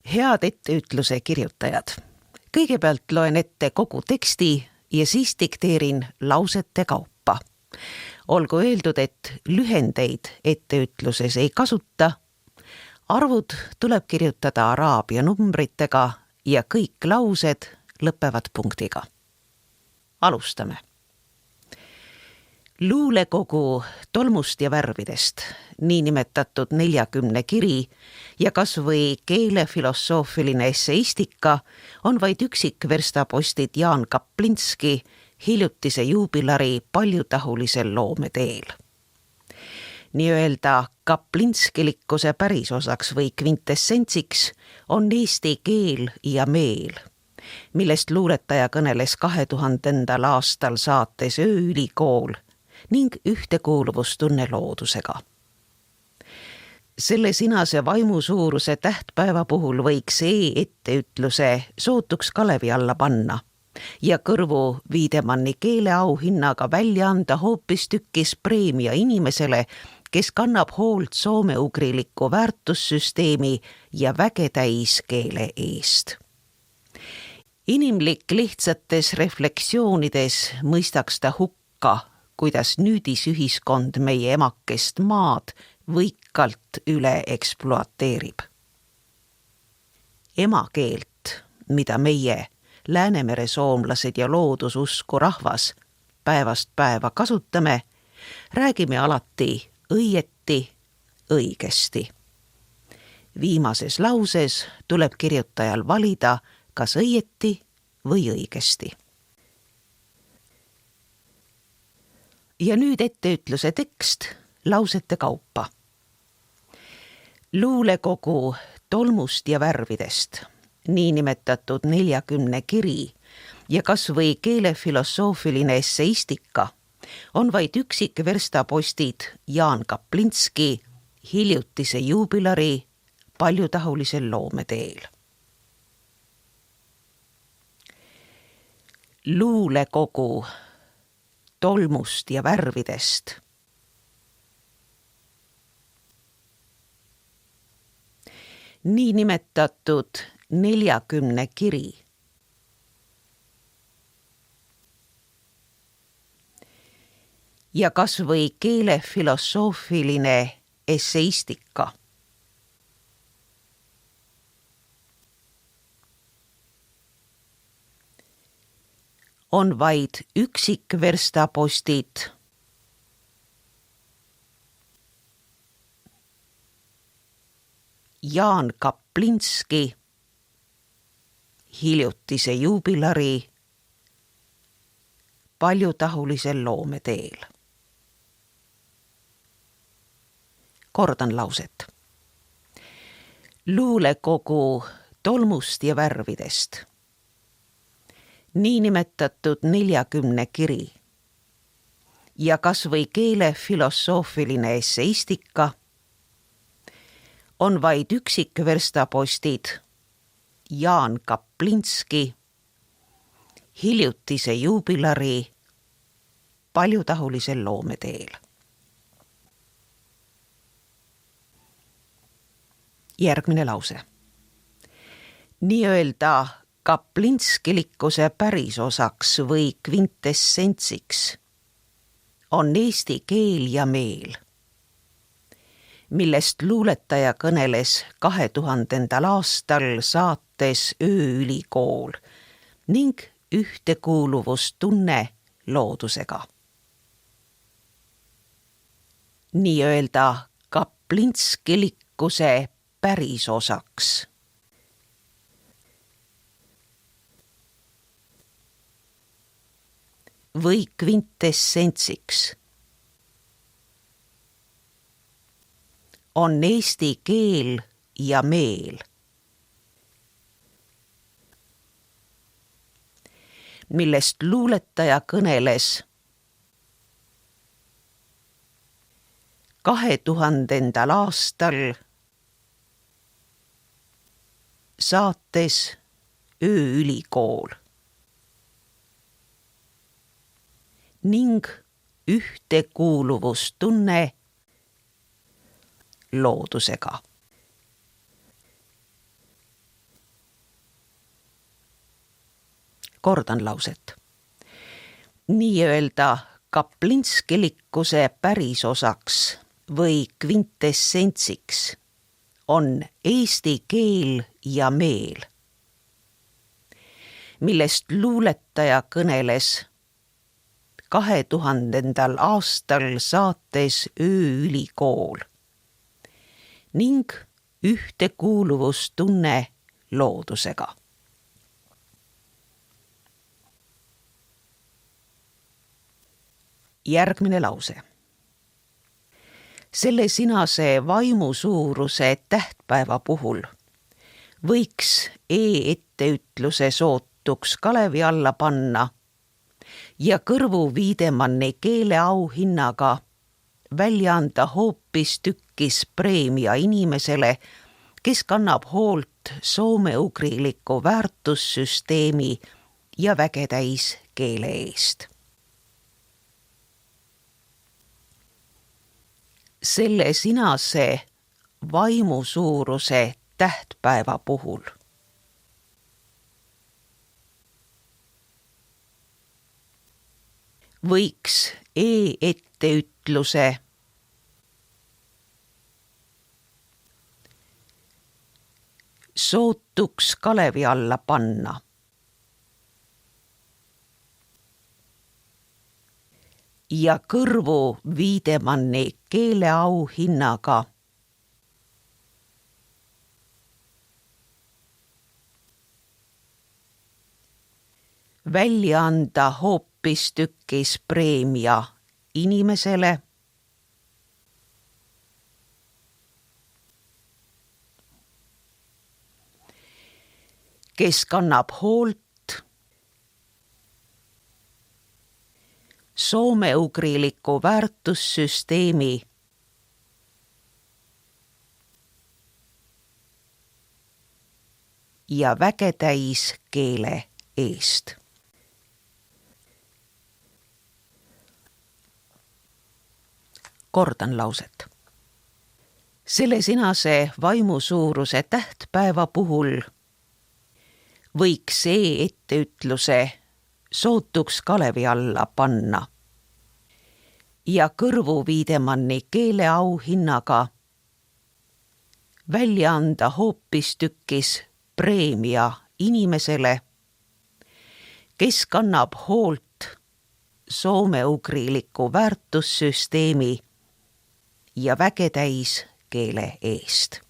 Head etteütluse kirjutajad. Kõigepealt loen ette kogu teksti ja siis dikteerin lausete kaupa. Olgu öeldud, et lühendeid etteütluses ei kasuta. Arvud tuleb kirjutada araabia numbritega ja kõik laused lõpevad punktiga. Alustame. Luulekogu tolmust ja värvidest, niinimetatud 40 kiri ja kas või keelefilosoofiline esseistika on vaid üksik verstapostid Jaan Kaplinski hiljutise juubilari paljutahulisel loometeel. Nii-öelda kaplinskilikkuse pärisosaks või kvintessentsiks on eesti keel ja meel, millest luuletaja kõneles 2000. aastal saates Ööülikool ning ühtekuuluvustunne loodusega. Selle sinase vaimusuuruse tähtpäeva puhul võiks etteütluse sootuks kalevi alla panna ja kõrvu Wiedemanni keeleauhinnaga välja anda hoopistükkis preemia inimesele, kes kannab hoolt soome-ugriliku väärtussüsteemi ja vägetäis keele eest. Inimlik lihtsates refleksioonides mõistaks ta hukka, kuidas nüüdisühiskond meie emakest maad võikalt üle ekspluateerib. Emakeelt, mida meie, Läänemere soomlased ja loodususku rahvas päevast päeva kasutame, räägime alati õieti, õigesti. Viimases lauses tuleb kirjutajal valida, kas õieti või õigesti. Ja nüüd etteütluse tekst lausete kaupa. Luulekogu tolmust ja värvidest, niinimetatud 40 kiri ja kas või keelefilosoofiline esseistika on vaid üksik verstapostid Jaan Kaplinski hiljutise juubilari paljutahulisel loometeel. Luulekogu tolmust ja värvidest. Niinimetatud 40 kiri. Ja kas või keelefilosoofiline esseistika. On vaid üksik verstapostid Jaan Kaplinski hiljutise juubilari paljutahulisel loometeel. Kordan lauset. Luulekogu tolmust ja värvidest, niinimetatud 40 kiri ja kas või keelefilosoofiline esseistika on vaid üksik verstapostid Jaan Kaplinski hiljutise juubilari paljutahulisel loometeel. Järgmine lause. Nii-öelda kaplinskilikkuse pärisosaks või kvintessentsiks on eesti keel ja meel, millest luuletaja kõneles 2000. aastal saates Ööülikool ning ühtekuuluvustunne loodusega. Nii-öelda kaplinskilikkuse pärisosaks või kvintessentsiks on eesti keel ja meel, millest luuletaja kõneles 2000. aastal saates Ööülikool ning ühtekuuluvustunne loodusega. Kordan lauset. Nii-öelda kaplinskelikkuse pärisosaks või kvintessentsiks on eesti keel ja meel, millest luuletaja kõneles 2000. aastal saates Ööülikool ning ühtekuuluvustunne loodusega. Järgmine lause. Selle sinase vaimusuuruse tähtpäeva puhul võiks e-etteütluse sootuks kalevi alla panna ja Kõrvu Wiedemanni keeleauhinnaga välja anda hoopistükkis preemia inimesele, kes kannab hoolt soome-ugriliku väärtussüsteemi ja vägetäis keele eest. Selle sinase vaimusuuruse tähtpäeva puhul võiks e-etteütluse sootuks kalevi alla panna ja Kõrvu Wiedemanni keeleauhinnaga välja anda hoopistükkis preemia inimesele, kes kannab hoolt soome-ugriliku väärtussüsteemi ja vägetäis keele eest. Kordan lauset. Selle sinase vaimusuuruse tähtpäeva puhul võiks e-etteütluse sootuks kalevi alla panna ja Kõrvu Wiedemanni keeleauhinnaga välja anda hoopistükkis preemia inimesele, kes kannab hoolt soome-ugriliku väärtussüsteemi ja vägetäis keele eest.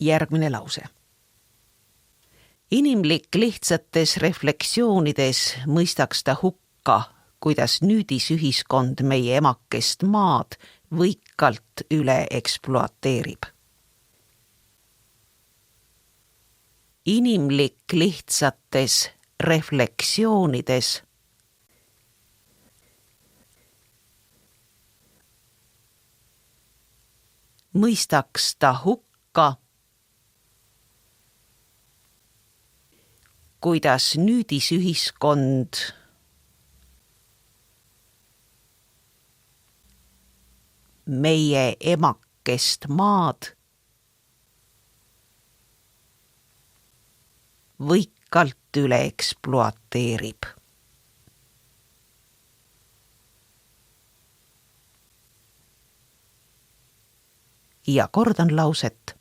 Järgmine lause. Inimlik lihtsates reflektsioonides mõistaks ta hukka, kuidas nüüdisühiskond meie emakest maad võikalt üle ekspluateerib. Inimlik lihtsates reflektsioonides mõistaks ta hukka, kuidas nüüdisühiskond meie emakest maad võikalt üle ekspluateerib. Ja kordan lauset.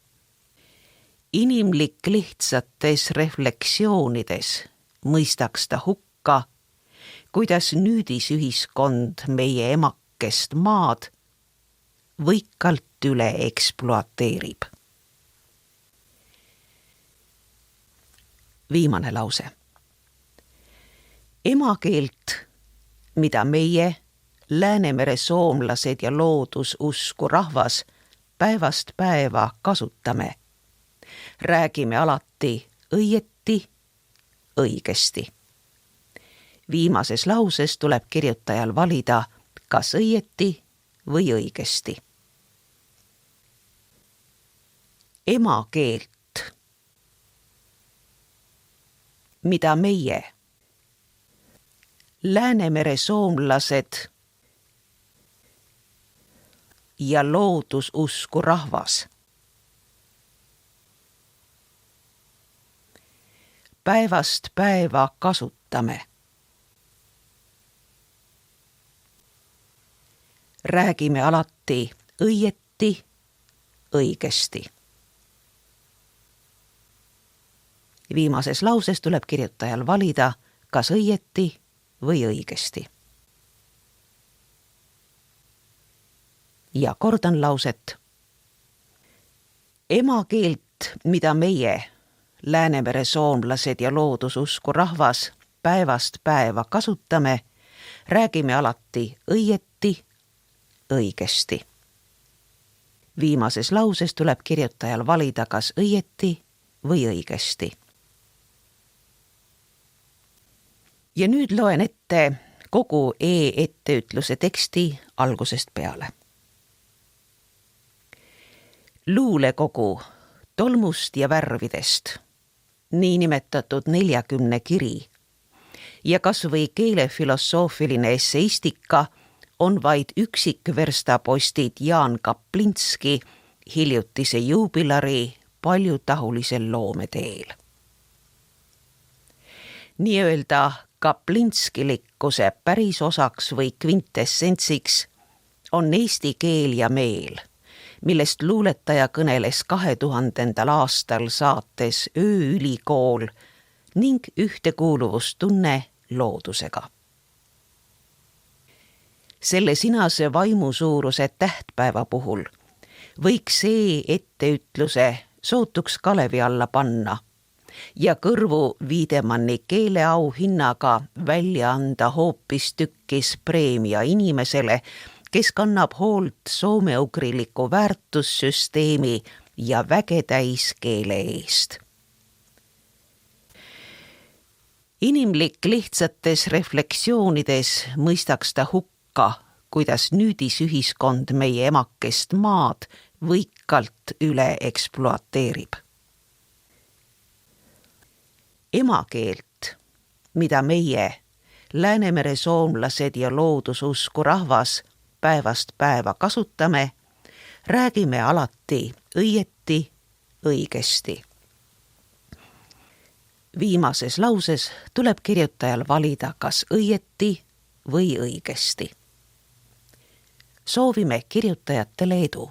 Inimlik lihtsates reflektsioonides mõistaks ta hukka, kuidas nüüdisühiskond meie emakest maad võikalt üle ekspluateerib. Viimane lause. Emakeelt, mida meie, Läänemere soomlased ja loodususku rahvas päevast päeva kasutame, räägime alati õieti, õigesti. Viimases lauses tuleb kirjutajal valida, kas õieti või õigesti. Emakeelt, mida meie, Läänemere soomlased ja loodususku rahvas päevast päeva kasutame. Räägime alati õieti, õigesti. Viimases lauses tuleb kirjutajal valida, kas õieti või õigesti. Ja kordan lauset. Emakeelt, mida meie, Läänemere soomlased ja loodususku rahvas päevast päeva kasutame, räägime alati õieti, õigesti. Viimases lauses tuleb kirjutajal valida, kas õieti või õigesti. Ja nüüd loen ette kogu e-etteütluse teksti algusest peale. Luulekogu tolmust ja värvidest, niinimetatud 40 kiri ja kas või keelefilosoofiline esseistika on vaid üksikverstapostid Jaan Kaplinski hiljutise juubilari paljutahulisel loometeel. Nii-öelda kaplinskilikkuse päris osaks või kvintessentsiks on eesti keel ja meel, millest luuletaja kõneles 2000. aastal saates Ööülikool ning ühtekuuluvustunne loodusega. Selle sinase vaimusuuruse tähtpäeva puhul võiks e-etteütluse sootuks kalevi alla panna ja kõrvu Wiedemanni keeleauhinnaga välja anda hoopistükkis preemia inimesele, kes kannab hoolt soome-ugriliku väärtussüsteemi ja vägetäis keele eest. Inimlik lihtsates refleksioonides mõistaks ta hukka, kuidas nüüdisühiskond meie emakest maad võikalt üle ekspluateerib. Emakeelt, mida meie, Läänemere soomlased ja loodususku rahvas päevast päeva kasutame, räägime alati õieti, õigesti. Viimases lauses tuleb kirjutajal valida, kas õieti või õigesti. Soovime kirjutajatele edu!